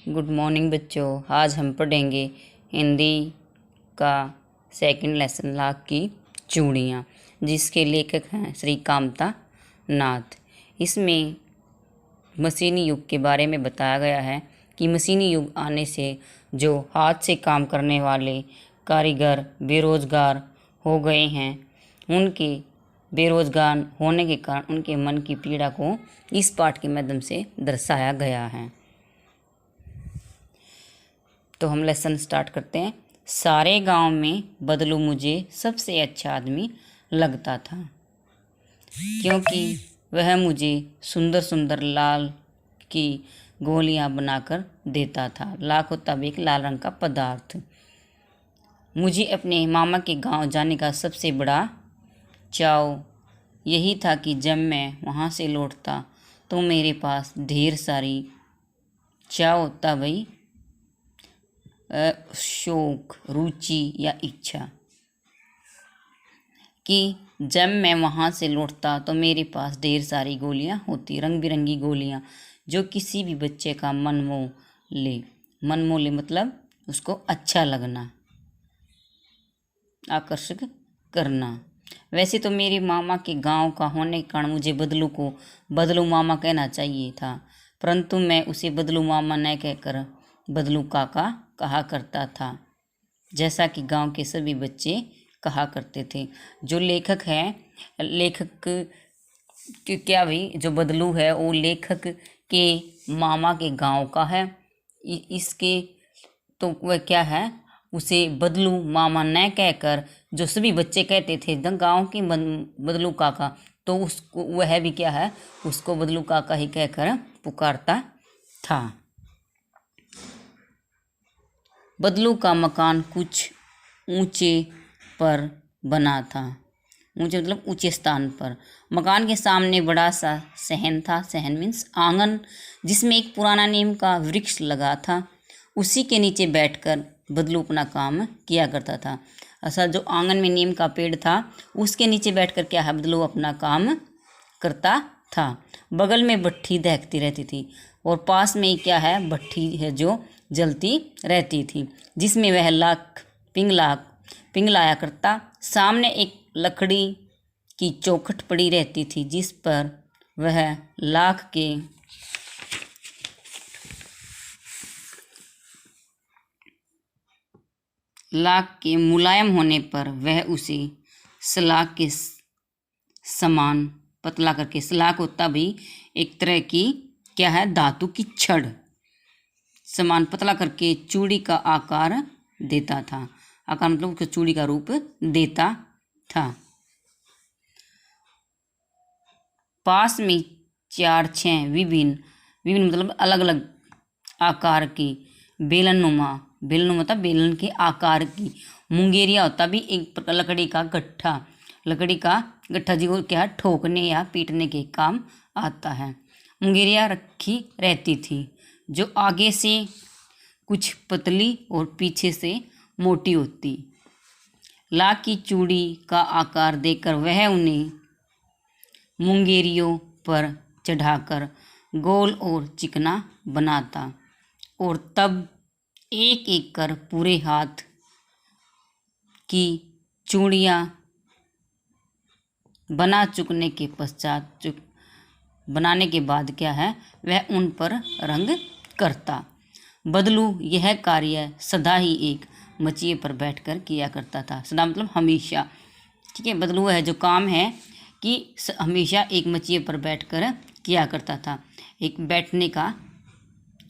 Good morning बच्चों। आज हम पढ़ेंगे हिंदी का सेकंड लेसन लाख की चूड़ियाँ, जिसके लेखक हैं श्री कामता नाथ। इसमें मशीनी युग के बारे में बताया गया है कि मशीनी युग आने से जो हाथ से काम करने वाले कारीगर बेरोज़गार हो गए हैं, उनके बेरोज़गार होने के कारण उनके मन की पीड़ा को इस पाठ के माध्यम से दर्शाया गया है। तो हम लेसन स्टार्ट करते हैं। सारे गांव में बदलू मुझे सबसे अच्छा आदमी लगता था, क्योंकि वह मुझे सुंदर सुंदर लाल की गोलियां बनाकर देता था। लाख होता भी एक लाल रंग का पदार्थ। मुझे अपने मामा के गांव जाने का सबसे बड़ा चाव यही था कि जब मैं वहां से लौटता तो मेरे पास ढेर सारी चाव होता भाई शौक, रुचि या इच्छा कि जब मैं वहाँ से लौटता तो मेरे पास ढेर सारी गोलियाँ होती, रंग बिरंगी गोलियाँ, जो किसी भी बच्चे का मन मोह ले। मन मोह ले मतलब उसको अच्छा लगना, आकर्षक करना। वैसे तो मेरे मामा के गांव का होने के कारण मुझे बदलू को बदलू मामा कहना चाहिए था, परंतु मैं उसे बदलू मामा न कहकर बदलू काका कहा करता था, जैसा कि गांव के सभी बच्चे कहा करते थे। जो लेखक है, लेखक क्या भाई, जो बदलू है वो लेखक के मामा के गांव का है। इसके तो वह क्या है, उसे बदलू मामा न कहकर जो सभी बच्चे कहते थे गांव के बदलू काका, तो उसको वह भी क्या है, उसको बदलू काका ही कहकर पुकारता था। बदलू का मकान कुछ ऊंचे पर बना था। ऊंचे मतलब ऊंचे स्थान पर। मकान के सामने बड़ा सा सहन था। सहन मीन्स आंगन, जिसमें एक पुराना नीम का वृक्ष लगा था। उसी के नीचे बैठकर बदलू अपना काम किया करता था। ऐसा जो आंगन में नीम का पेड़ था, उसके नीचे बैठकर क्या है, बदलू अपना काम करता था। बगल में भट्ठी दहकती रहती थी और पास में ही क्या है, भट्ठी है जो जलती रहती थी, जिसमें वह लाख पिंगलाया करता। सामने एक लकड़ी की चौखट पड़ी रहती थी, जिस पर वह लाख के मुलायम होने पर वह उसे सलाख के समान पतला करके, सलाख होता भी एक तरह की क्या है, धातु की छड़, समान पतला करके चूड़ी का आकार देता था। आकार मतलब उसको चूड़ी का रूप देता था। पास में 4-6 विभिन्न मतलब अलग अलग आकार की बेलनुमा मतलब बेलन के आकार की मुंगेरिया होता भी एक लकड़ी का गट्ठा जी क्या है, ठोकने या पीटने के काम आता है। मुंगेरिया रखी रहती थी, जो आगे से कुछ पतली और पीछे से मोटी होती। लाख की चूड़ी का आकार देकर वह उन्हें मुंगेरियों पर चढ़ाकर गोल और चिकना बनाता और तब एक एक कर पूरे हाथ की चूड़ियाँ बनाने के बाद क्या है, वह उन पर रंग करता। बदलू यह कार्य सदा ही एक मचिए पर बैठकर किया करता था। सदा मतलब हमेशा, ठीक है। बदलू है जो काम है कि हमेशा एक मचिए पर बैठकर किया करता था। एक बैठने का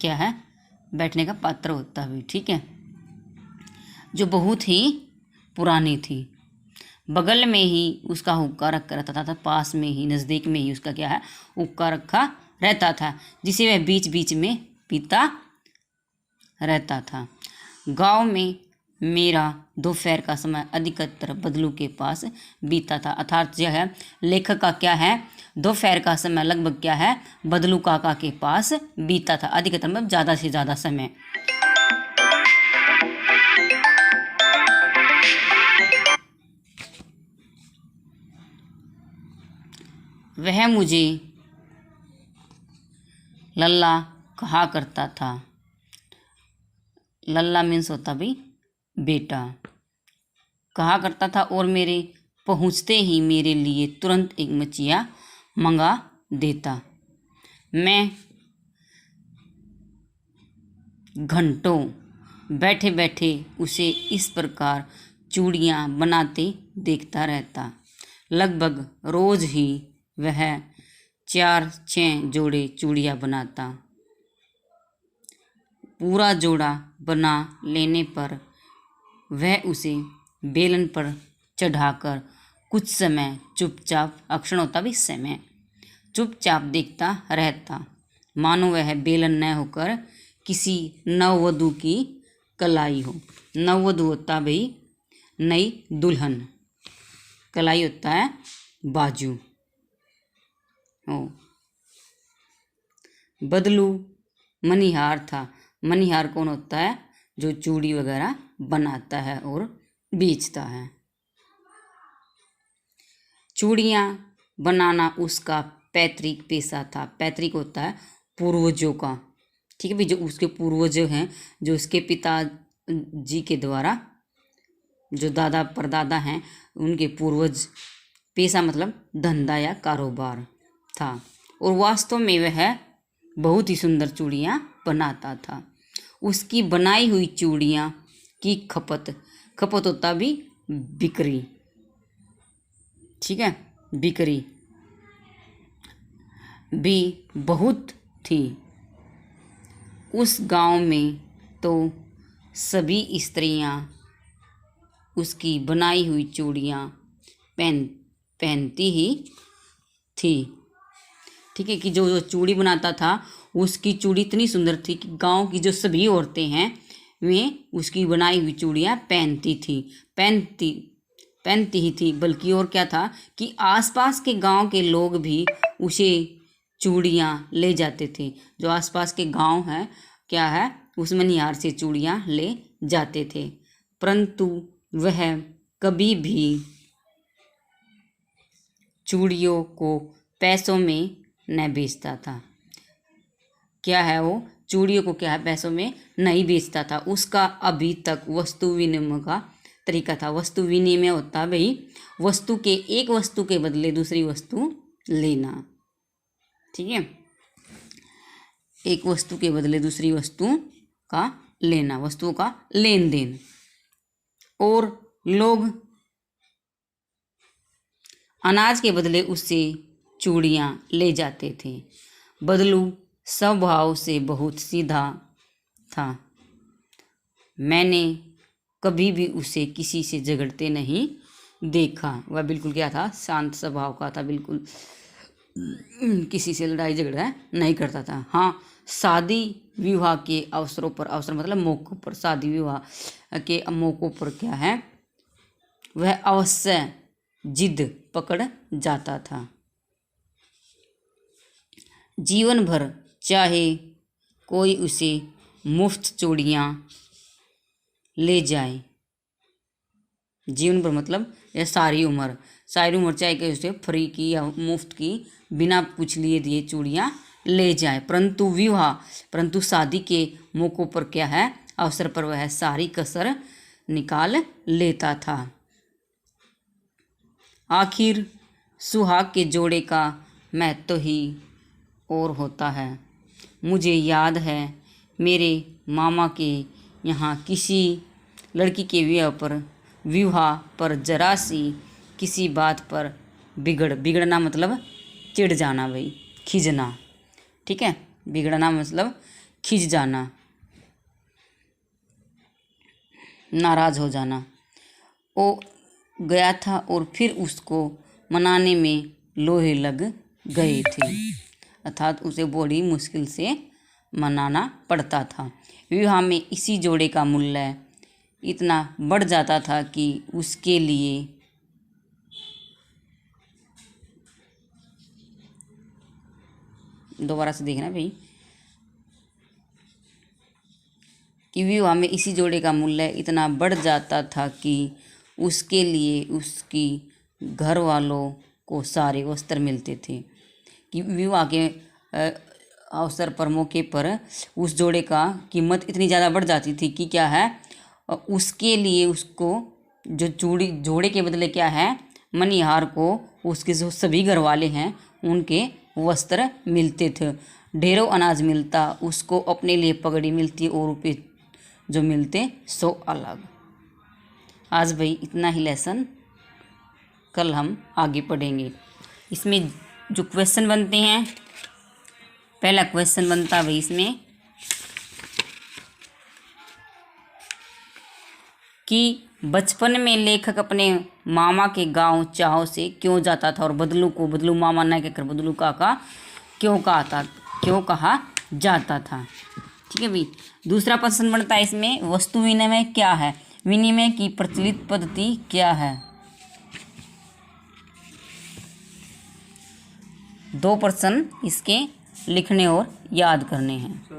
क्या है, बैठने का पात्र होता भी, ठीक है, जो बहुत ही पुरानी थी। बगल में ही उसका हुक्का रखा रहता था, पास में ही नज़दीक में ही उसका क्या है, हुक्का रखा रहता था, जिसे वह बीच बीच में पीता रहता था। गांव में मेरा दोपहर का समय अधिकतर बदलू के पास बीता था। अर्थात यह है, लेखक का क्या है, दोपहर का समय लगभग क्या है, बदलू काका के पास बीता था। अधिकतर मतलब ज़्यादा से ज़्यादा समय। वह मुझे लल्ला कहा करता था। लल्ला मीन्स होता भाई बेटा। कहा करता था और मेरे पहुँचते ही मेरे लिए तुरंत एक मछिया मंगा देता। मैं घंटों बैठे बैठे उसे इस प्रकार चूड़ियाँ बनाते देखता रहता। लगभग रोज ही वह 4-6 जोड़े चूड़ियाँ बनाता। पूरा जोड़ा बना लेने पर वह उसे बेलन पर चढ़ाकर कुछ समय चुपचाप, अक्षण होता भी समय, चुपचाप देखता रहता, मानो वह बेलन न होकर किसी नववधू की कलाई हो। नववधू होता भाई नई दुल्हन, कलाई होता है बाजू हो। बदलू मनिहार था। मनिहार कौन होता है? जो चूड़ी वगैरह बनाता है और बेचता है। चूड़ियाँ बनाना उसका पैतृक पेशा था। पैतृक होता है पूर्वजों का, ठीक है भाई, जो उसके पूर्वज हैं, जो उसके पिता जी के द्वारा, जो दादा परदादा हैं उनके पूर्वज। पेशा मतलब धंधा या कारोबार था। और वास्तव में वह बहुत ही सुंदर चूड़ियाँ बनाता था। उसकी बनाई हुई चूड़ियाँ की खपत होता भी बिक्री, ठीक है, बिक्री भी बहुत थी। उस गांव में तो सभी स्त्रियां उसकी बनाई हुई चूड़ियाँ पहनती ही थी, ठीक है। कि जो चूड़ी बनाता था उसकी चूड़ी इतनी सुंदर थी कि गांव की जो सभी औरतें हैं वे उसकी बनाई हुई चूड़ियाँ पहनती ही थी। बल्कि और क्या था कि आसपास के गांव के लोग भी उसे चूड़ियाँ ले जाते थे। जो आसपास के गांव हैं क्या है, उस मनिहार से चूड़ियाँ ले जाते थे। परंतु वह कभी भी चूड़ियों को पैसों में न बेचता था। क्या है वो? चूड़ियों को क्या है, पैसों में नहीं बेचता था। उसका अभी तक वस्तु विनिमय का तरीका था। वस्तु विनिमय होता भाई एक वस्तु के बदले दूसरी वस्तु लेना, ठीक है। एक वस्तु के बदले दूसरी वस्तु का लेना, वस्तुओं का लेन देन। और लोग अनाज के बदले उससे चूड़ियाँ ले जाते थे। बदलू स्वभाव से बहुत सीधा था। मैंने कभी भी उसे किसी से झगड़ते नहीं देखा। वह बिल्कुल क्या था, शांत स्वभाव का था, बिल्कुल किसी से लड़ाई झगड़ा नहीं करता था। हाँ, शादी विवाह के अवसरों पर, अवसर मतलब मौक़ों पर, शादी विवाह के मौक़ों पर क्या है, वह अवश्य जिद पकड़ जाता था। जीवन भर चाहे कोई उसे मुफ्त चूड़ियाँ ले जाए, जीवन भर मतलब यह सारी उम्र चाहे कि उसे फ्री की या मुफ्त की बिना पूछ लिए दिए चूड़ियाँ ले जाए। परंतु शादी के मौक़ों पर क्या है, अवसर पर वह सारी कसर निकाल लेता था। आखिर सुहाग के जोड़े का महत्व ही और होता है। मुझे याद है मेरे मामा के यहाँ किसी लड़की के विवाह पर जरा सी किसी बात पर बिगड़ना मतलब चिढ़ जाना भाई, खिजना, ठीक है। बिगड़ना मतलब खिंच जाना, नाराज़ हो जाना। वो गया था और फिर उसको मनाने में लोहे लग गए थे, अर्थात उसे बड़ी मुश्किल से मनाना पड़ता था। विवाह में इसी जोड़े का मूल्य इतना बढ़ जाता था कि उसके लिए दोबारा से देखना भाई, कि विवाह में इसी जोड़े का मूल्य इतना बढ़ जाता था कि उसके लिए उसकी घर वालों को सारे वस्त्र मिलते थे। कि विवाह के अवसर पर मौके पर उस जोड़े का कीमत इतनी ज़्यादा बढ़ जाती थी कि क्या है, उसके लिए उसको जो जोड़े के बदले क्या है, मनिहार को उसके जो सभी घर वाले हैं उनके वस्त्र मिलते थे, ढेरों अनाज मिलता, उसको अपने लिए पगड़ी मिलती और रुपये जो मिलते सो अलग। आज भाई इतना ही लेसन, कल हम आगे पढ़ेंगे। इसमें जो क्वेश्चन बनते हैं, पहला क्वेश्चन बनता भाई इसमें कि बचपन में लेखक अपने मामा के गांव चाहो से क्यों जाता था और बदलू को बदलू मामा न कहकर बदलू काका क्यों कहा जाता था। ठीक है भाई। दूसरा प्रश्न बनता है इसमें वस्तु विनिमय क्या है, विनिमय की प्रचलित पद्धति क्या है। 2 प्रश्न इसके लिखने और याद करने हैं।